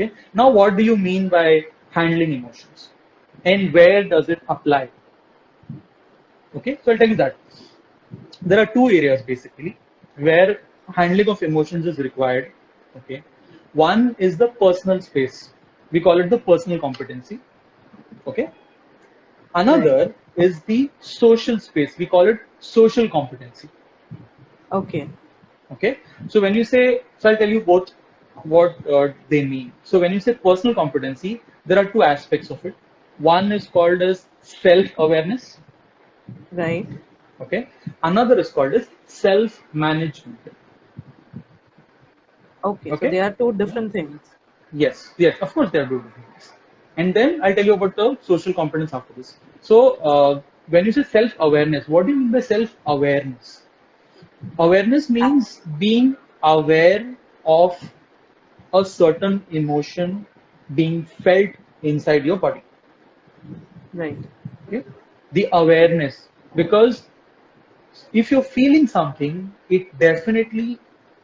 Okay. Now, what do you mean by handling emotions, and where does it apply? Okay. So I'll tell you that there are two areas basically where handling of emotions is required. Okay. One is the personal space. We call it the personal competency. Okay. Right. Another is the social space. We call it social competency. Okay. Okay. So when you say, so I'll tell you both what they mean. So when you say personal competency, there are two aspects of it. One is called as self-awareness. Right. Okay. Another is called as self-management. Okay. So Okay. they are two different things. Yes. Yes. Of course, they are two different things. And then I'll tell you about the social competence after this. So when you say self-awareness, what do you mean by self-awareness? Awareness Ah, means being aware of a certain emotion being felt inside your body. right. Okay? The awareness. Because if you're feeling something, it definitely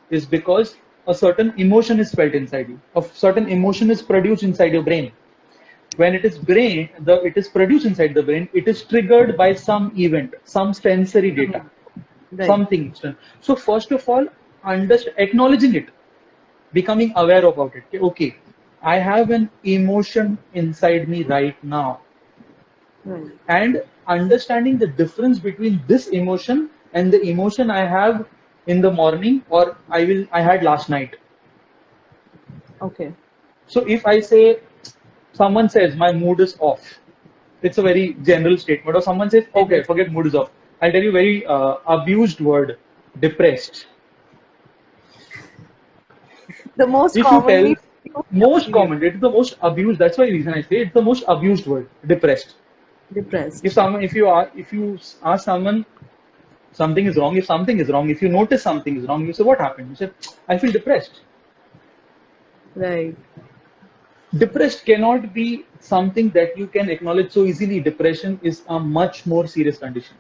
is because a certain emotion is felt inside you. A certain emotion is produced inside your brain. When it is produced inside the brain, it is triggered by some event, some sensory data, Right. something. So first of all, acknowledging it, becoming aware about it. Okay, I have an emotion inside me right now, Right. and understanding the difference between this emotion and the emotion I have in the morning or I had last night. Okay. So if I say someone says my mood is off, it's a very general statement. Or someone says, okay, Yes. forget mood is off. I'll tell you a very abused word, depressed. The most If you tell commonly used most yes, common, it's the most abused. That's why reason I say it's the most abused word, depressed. depressed. If you ask someone something is wrong, if something is wrong, if you notice something is wrong, you say what happened? You say I feel depressed. Right. Depressed cannot be something that you can acknowledge so easily. Depression is a much more serious condition.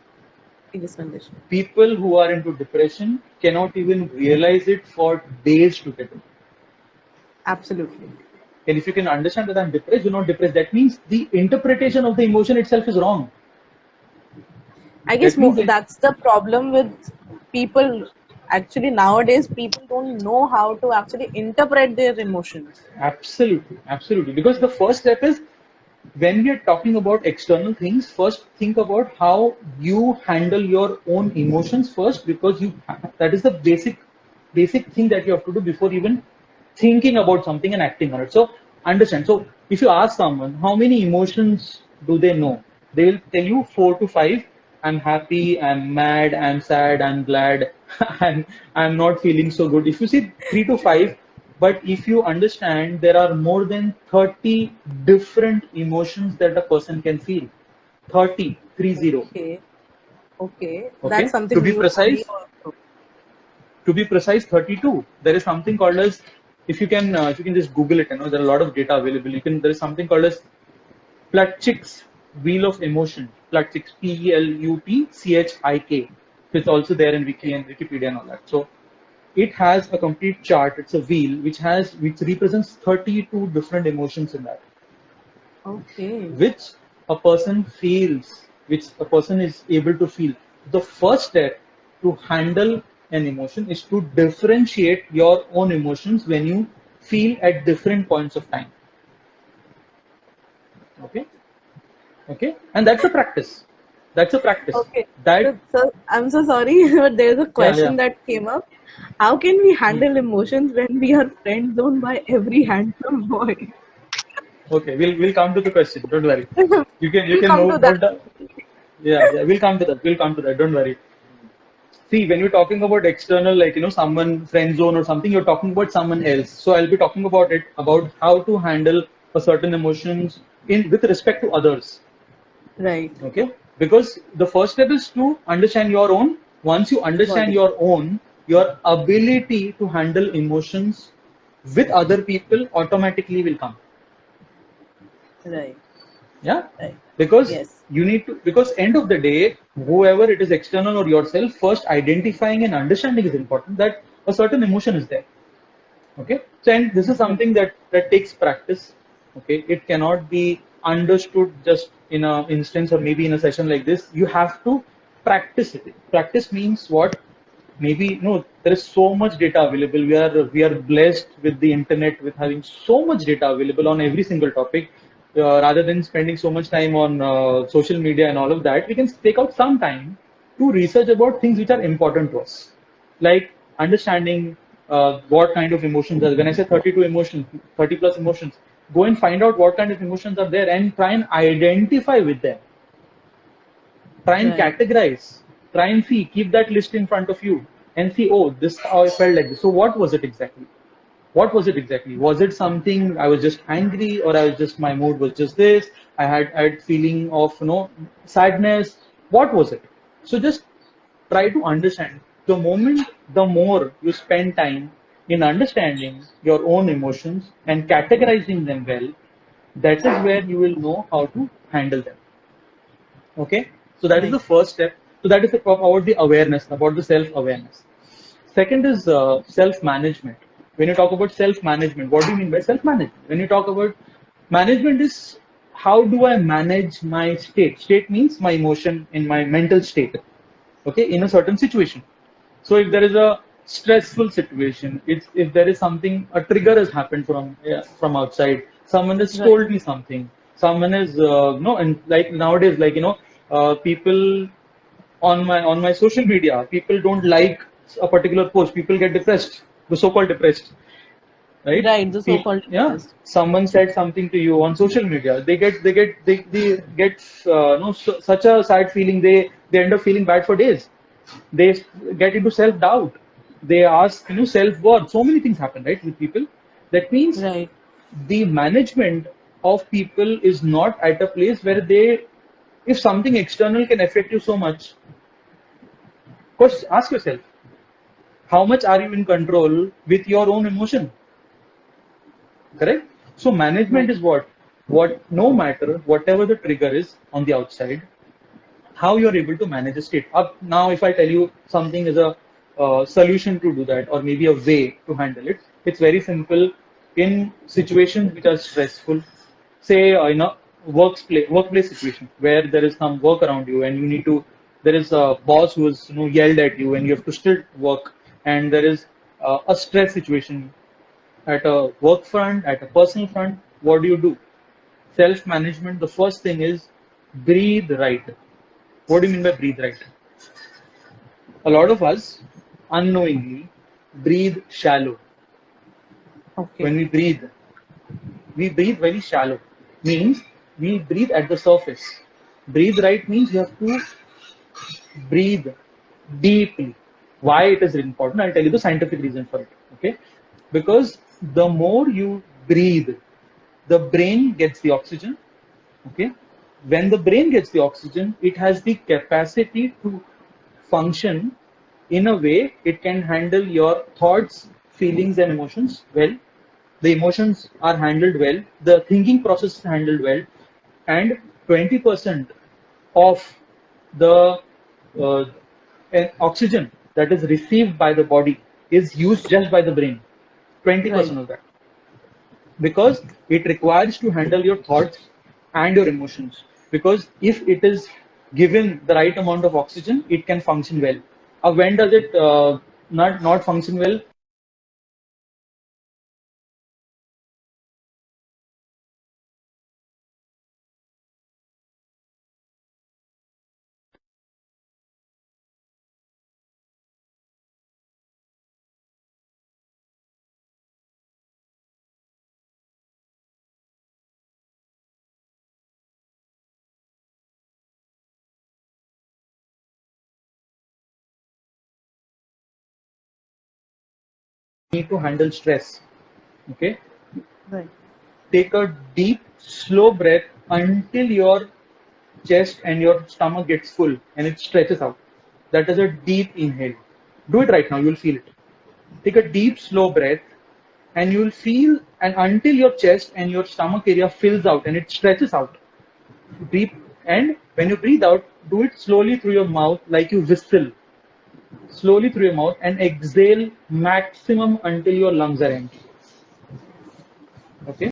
In this condition. People who are into depression cannot even realize it for days together. Absolutely. And if you can understand that I'm depressed, you're not depressed. That means the interpretation of the emotion itself is wrong. I guess That means that that's the problem with people. Actually, nowadays, people don't know how to actually interpret their emotions. absolutely, absolutely. Because the first step is when we are talking about external things, first think about how you handle your own emotions first, because that is the basic thing that you have to do before even thinking about something and acting on it. So understand. So if you ask someone how many emotions do they know, they will tell you 4 to 5. I'm happy, I'm mad, I'm sad, I'm glad, and I'm not feeling so good. If you see 3 to 5, but if you understand, there are more than 30 different emotions that a person can feel. 30, 30. Okay. Okay. That's Okay. To something be new for me precise, also. 32. There is something called as, if you can just Google it, there are a lot of data available. There is something called as Plutchik's Wheel of Emotion. Plutchik, Pelupchik. It's also there in Wiki and Wikipedia and all that. So it has a complete chart. It's a wheel which represents 32 different emotions in that, Okay. which a person feels, which a person is able to feel. The first step to handle an emotion is to differentiate your own emotions when you feel at different points of time. Okay, okay, and that's a practice. That's a practice. Okay. That So I'm so sorry, but there's a yeah, yeah. question that came up. How can we Hmm. handle emotions when we are friend zoned by every handsome boy? Okay, we'll come to the question. Don't worry. You We'll can come to that. note down. Yeah, yeah. We'll come to that. We'll come to that. Don't worry. See, when you're talking about external, like, someone friend zone or something, you're talking about someone else. So I'll be talking about it, about how to handle a certain emotions in with respect to others. Right. Okay? Because the first step is to understand your own. Once you understand Body. your own, your ability to handle emotions with other people automatically will come. Right. Yeah, Right. because Yes. you need to, because end of the day, whoever it is, external or yourself, first identifying and understanding is important that a certain emotion is there. Okay, so and this is something that takes practice. Okay, it cannot be understood just in a instance or maybe in a session like this. You have to practice it. Practice means what? Maybe no, there is so much data available. We are blessed with the internet, with having so much data available on every single topic. Rather than spending so much time on social media and all of that, we can take out some time to research about things which are important to us, like understanding what kind of emotions are. When I say 32 emotions, 30 plus emotions, go and find out what kind of emotions are there and try and identify with them. Try and Right. categorize. Try and see. Keep that list in front of you and see. Oh, this is how I felt like this. So what was it exactly? What was it exactly? Was it something I was just angry, or I was just my mood was just this? I had feeling of sadness. What was it? So just try to understand. The more you spend time in understanding your own emotions and categorizing them well, that is where you will know how to handle them. Okay, so that is the Right. first step. So that is about the awareness, about the self-awareness. Second is self-management. When you talk about self-management, what do you mean by self-management? When you talk about management, is how do I manage my state? State means my emotion in my mental state. Okay, in a certain situation. So if there is a stressful situation, if there is something, a trigger has happened from outside, someone has Right. told me something, someone is no, and like nowadays, like people on my social media, people don't like a particular post, people get depressed, the so-called depressed, right? Right. The so-called Yeah, depressed. someone said something to you on social media, they get no, such a sad feeling, they end up feeling bad for days. They get into self-doubt, they ask self-worth. So many things happen, right, with people. That means Right. the management of people is not at a place where they, if something external can affect you so much, of course, ask yourself, how much are you in control with your own emotion? Correct? So management Right. is what no matter whatever the trigger is on the outside, how you're able to manage a state. Up now, if I tell you something is a solution to do that, or maybe a way to handle it, it's very simple. In situations which are stressful, say in a workplace situation where there is some work around you and you need to, there is a boss who is yelled at you and you have to still work, and there is a stress situation at a work front, at a personal front. What do? Self management. The first thing is breathe right. What do you mean by breathe right? A lot of us unknowingly breathe shallow. Okay. When we breathe very shallow. Means we breathe at the surface. Breathe right means you have to breathe deeply. Why it is important? I'll tell you the scientific reason for it. Okay, because the more you breathe, the brain gets the oxygen. Okay, when the brain gets the oxygen, it has the capacity to function in a way it can handle your thoughts, feelings, and emotions well. The emotions are handled well, the thinking process is handled well, and 20% of the uh, oxygen that is received by the body is used just by the brain. Right. 20% of that, because it requires to handle your thoughts and your emotions. Because if it is given the right amount of oxygen, it can function well. When does it not function well? Need to handle stress. Okay, Right. take a deep, slow breath until your chest and your stomach gets full and it stretches out. That is a deep inhale. Do it right now, you'll feel it. Take a deep, slow breath and you'll feel, and until your chest and your stomach area fills out and it stretches out. Deep, and when you breathe out, do it slowly through your mouth like you whistle. Slowly through your mouth and exhale maximum until your lungs are empty. Okay.